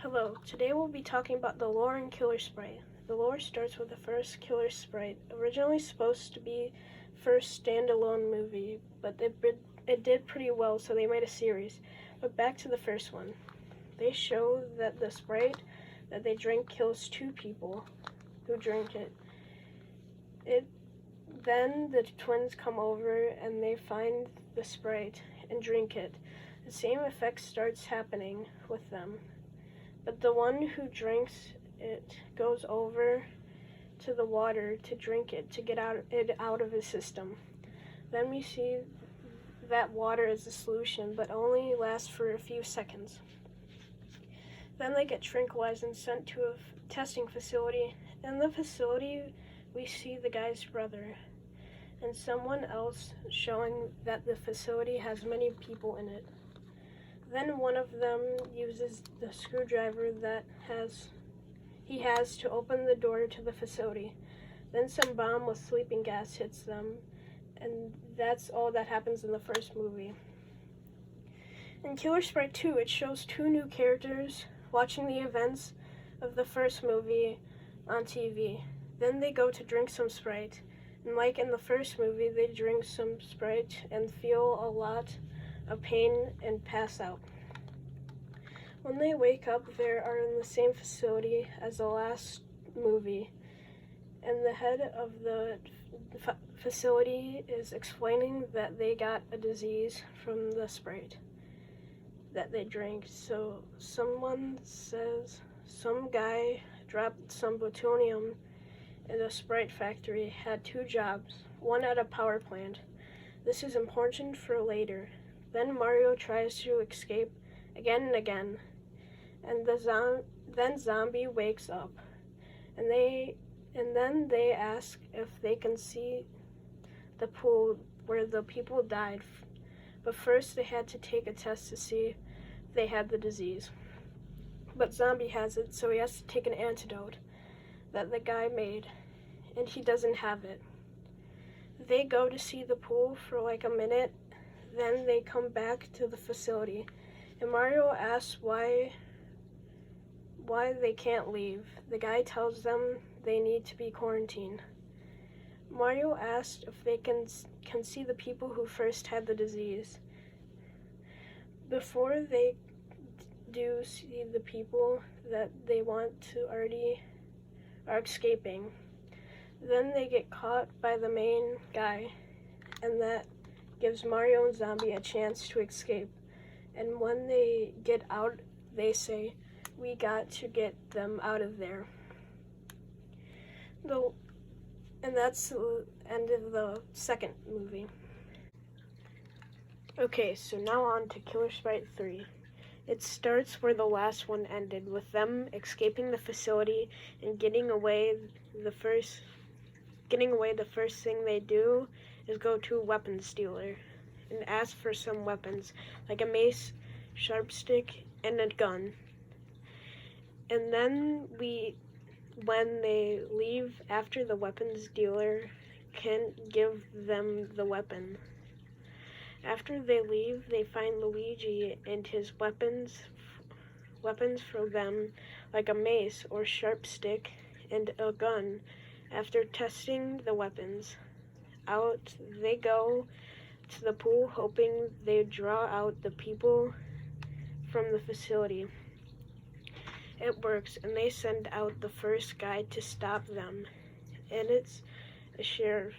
Hello, today we'll be talking about the lore in Killer Sprite. The lore starts with the first Killer Sprite, originally supposed to be first standalone movie, but it did pretty well, so they made a series. But back to the first one. They show that the Sprite that they drink kills two people who drink it. Then the twins come over and they find the Sprite and drink it. The same effect starts happening with them. But the one who drinks it goes over to the water to drink it, to get it out of his system. Then we see that water is a solution, but only lasts for a few seconds. Then they get tranquilized and sent to a testing facility. In the facility, we see the guy's brother and someone else, showing that the facility has many people in it. Then one of them uses the screwdriver that he has to open the door to the facility. Then some bomb with sleeping gas hits them, and that's all that happens in the first movie. In Killer Sprite 2, it shows two new characters watching the events of the first movie on TV. Then they go to drink some Sprite, and like in the first movie, they drink some Sprite and feel a lot of pain and pass out. When they wake up, they are in the same facility as the last movie, and the head of the facility is explaining that they got a disease from the Sprite that they drank. So someone says some guy dropped some plutonium in a Sprite factory, had two jobs, one at a power plant. This is important for later. Then Mario tries to escape again and again, and then Zombie wakes up, and then they ask if they can see the pool where the people died, but first they had to take a test to see if they had the disease. But Zombie has it, so he has to take an antidote that the guy made, and he doesn't have it. They go to see the pool for like a minute. Then they come back to the facility, and Mario asks why they can't leave. The guy tells them they need to be quarantined. Mario asks if they can see the people who first had the disease. Before they do see the people that they want to already are escaping, then they get caught by the main guy, and that gives Mario and Zombie a chance to escape. And when they get out, they say, "We got to get them out of there." And that's the end of the second movie. Okay, so now on to Killer Sprite 3. It starts where the last one ended, with them escaping the facility and getting away. The first thing they do is go to a weapons dealer and ask for some weapons, like a mace, sharp stick, and a gun. And then when they leave after the weapons dealer can give them the weapon. After they leave, they find Luigi and his weapons for them, like a mace or sharp stick and a gun. After testing the weapons out, they go to the pool, hoping they draw out the people from the facility. It works, and they send out the first guy to stop them, and it's a sheriff.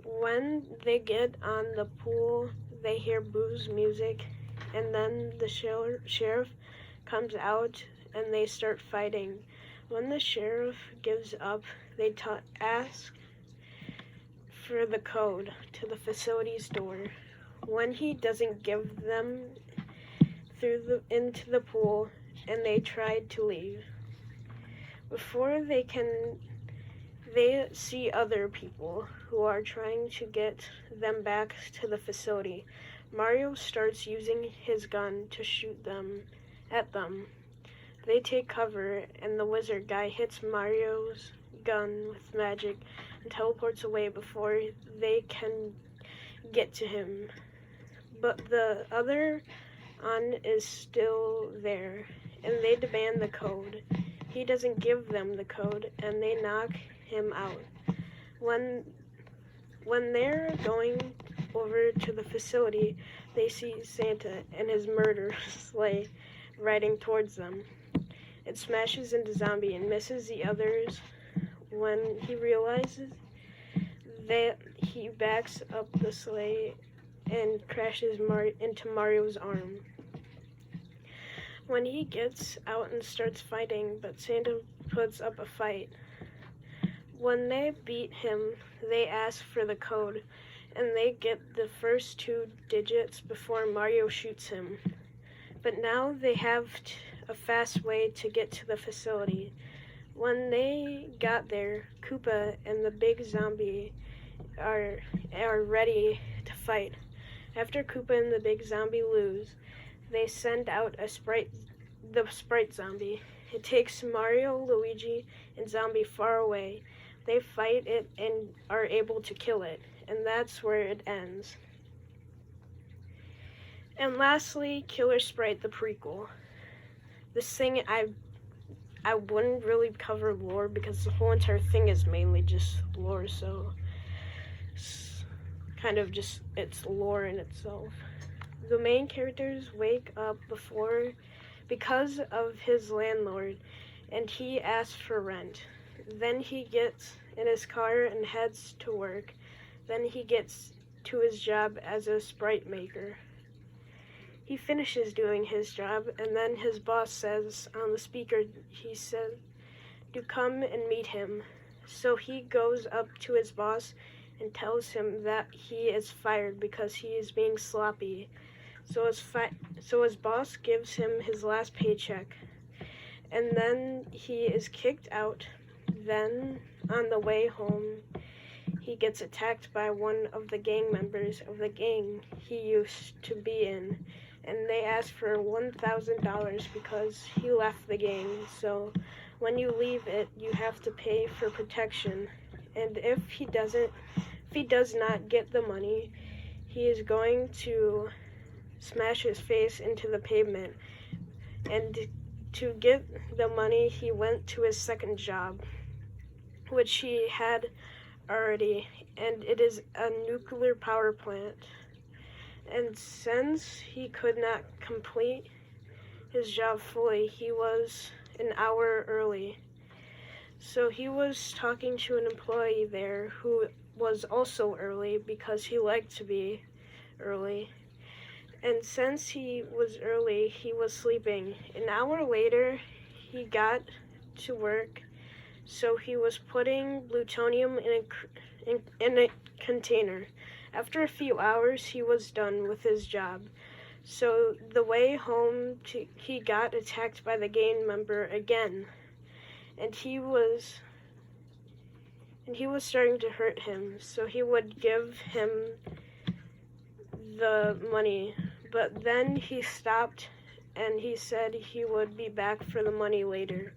When they get on the pool, they hear booze music, and then the sheriff comes out, and they start fighting. When the sheriff gives up, they ask for the code to the facility's door. When he doesn't give them into the pool, and they tried to leave. Before they see other people who are trying to get them back to the facility. Mario starts using his gun to shoot at them. They take cover, and the wizard guy hits Mario's gun with magic and teleports away before they can get to him. But the other on is still there, and they demand the code. He doesn't give them the code, and they knock him out. When they're going over to the facility, they see Santa and his murder sleigh riding towards them. It smashes into Zombie and misses the others. When he realizes that, he backs up the sleigh and crashes into Mario's arm. When he gets out and starts fighting, but Santa puts up a fight. When they beat him, they ask for the code, and they get the first 2 digits before Mario shoots him. But now they have a fast way to get to the facility. When they got there, Koopa and the big zombie are ready to fight. After Koopa and the big zombie lose, they send out the Sprite zombie. It takes Mario, Luigi, and Zombie far away. They fight it and are able to kill it, and that's where it ends. And lastly, Killer Sprite, the prequel. This thing, I wouldn't really cover lore because the whole entire thing is mainly just lore, so it's kind of just, it's lore in itself. The main characters wake up because of his landlord, and he asks for rent. Then he gets in his car and heads to work. Then he gets to his job as a Sprite maker. He finishes doing his job, and then his boss says on the speaker, he said, "Do come and meet him." So he goes up to his boss and tells him that he is fired because he is being sloppy. So his boss gives him his last paycheck, and then he is kicked out. Then, on the way home, he gets attacked by one of the gang members of the gang he used to be in, and they ask for $1,000 because he left the gang. So when you leave it, you have to pay for protection, and if he does not get the money, he is going to smash his face into the pavement. And to get the money, he went to his second job, which he had already, and it is a nuclear power plant. And since he could not complete his job fully, he was an hour early. So he was talking to an employee there who was also early because he liked to be early. And since he was early, he was sleeping. An hour later, he got to work, so he was putting plutonium in a container. After a few hours, he was done with his job. So the way home, he got attacked by the gang member again, and he was starting to hurt him. So he would give him the money, but then he stopped and he said he would be back for the money later.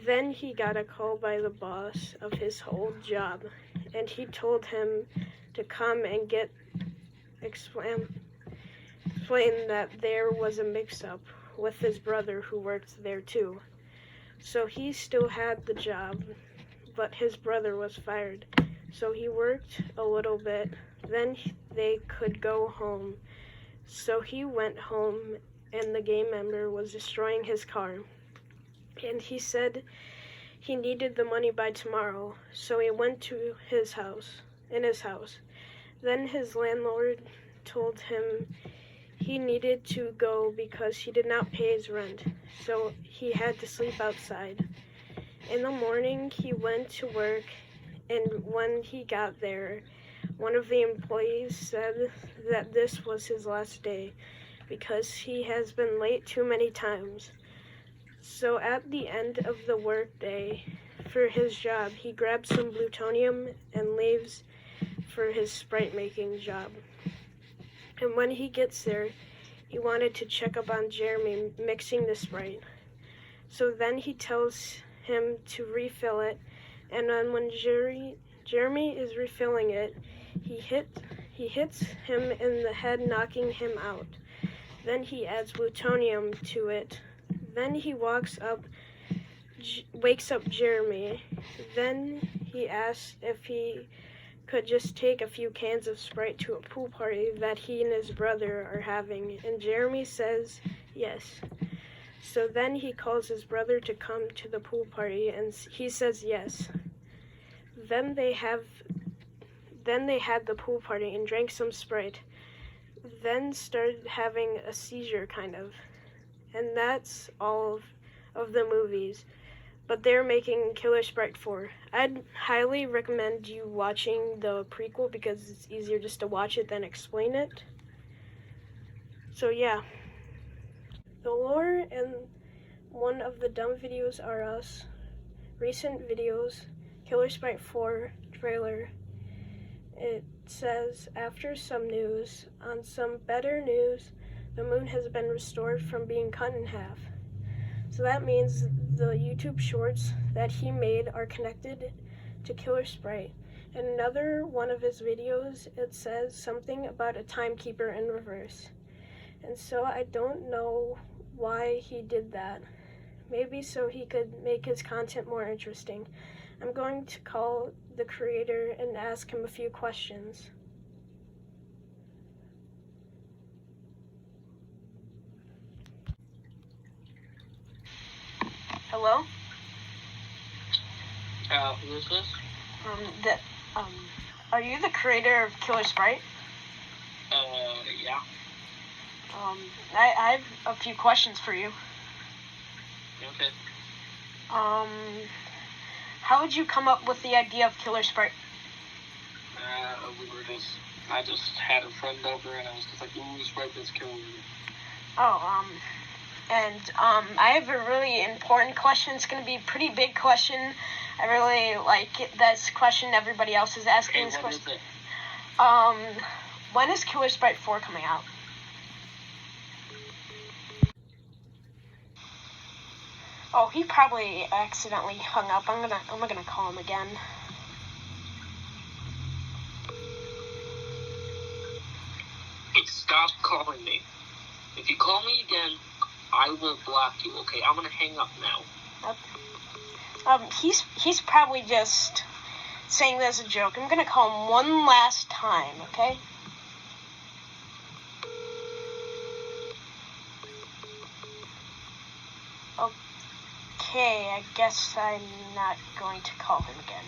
Then he got a call by the boss of his old job, and he told him to come and explain that there was a mix-up with his brother who worked there too. So he still had the job, but his brother was fired. So he worked a little bit, then they could go home. So he went home, and the gang member was destroying his car. And he said he needed the money by tomorrow, so he went to his house. Then his landlord told him he needed to go because he did not pay his rent, so he had to sleep outside. In the morning, he went to work, and when he got there, one of the employees said that this was his last day because he has been late too many times. So at the end of the workday for his job, he grabs some plutonium and leaves for his Sprite making job. And when he gets there, he wanted to check up on Jeremy mixing the Sprite. So then he tells him to refill it, and then when Jeremy is refilling it, he hits him in the head, knocking him out. Then he adds plutonium to it. Then he wakes up Jeremy. Then he asks if he could just take a few cans of Sprite to a pool party that he and his brother are having, and Jeremy says yes. So then he calls his brother to come to the pool party, and he says yes. Then they had the pool party and drank some Sprite. Then started having a seizure, kind of. And that's all of the movies. But they're making Killer Sprite 4. I'd highly recommend you watching the prequel because it's easier just to watch it than explain it. So yeah. The lore and one of the dumb videos are us. Recent videos, Killer Sprite 4 trailer. It says, after some news, on some better news, the moon has been restored from being cut in half. So that means the YouTube shorts that he made are connected to Killer Sprite. In another one of his videos, it says something about a timekeeper in reverse. And so I don't know why he did that. Maybe so he could make his content more interesting. I'm going to call the creator and ask him a few questions. Hello? Who is this? Are you the creator of Killer Sprite? Yeah. I have a few questions for you. Okay. How would you come up with the idea of Killer Sprite? I just had a friend over and I was just like, ooh, Sprite, that's killing me. I have a really important question. It's going to be a pretty big question. I really like it. This question everybody else is asking. Hey, what is it? When is Killer Sprite 4 coming out? Oh, he probably accidentally hung up. I'm gonna call him again. Hey, stop calling me. If you call me again, I will block you, okay? I'm gonna hang up now. He's probably just saying that as a joke. I'm gonna call him one last time, okay? Okay, I guess I'm not going to call him again.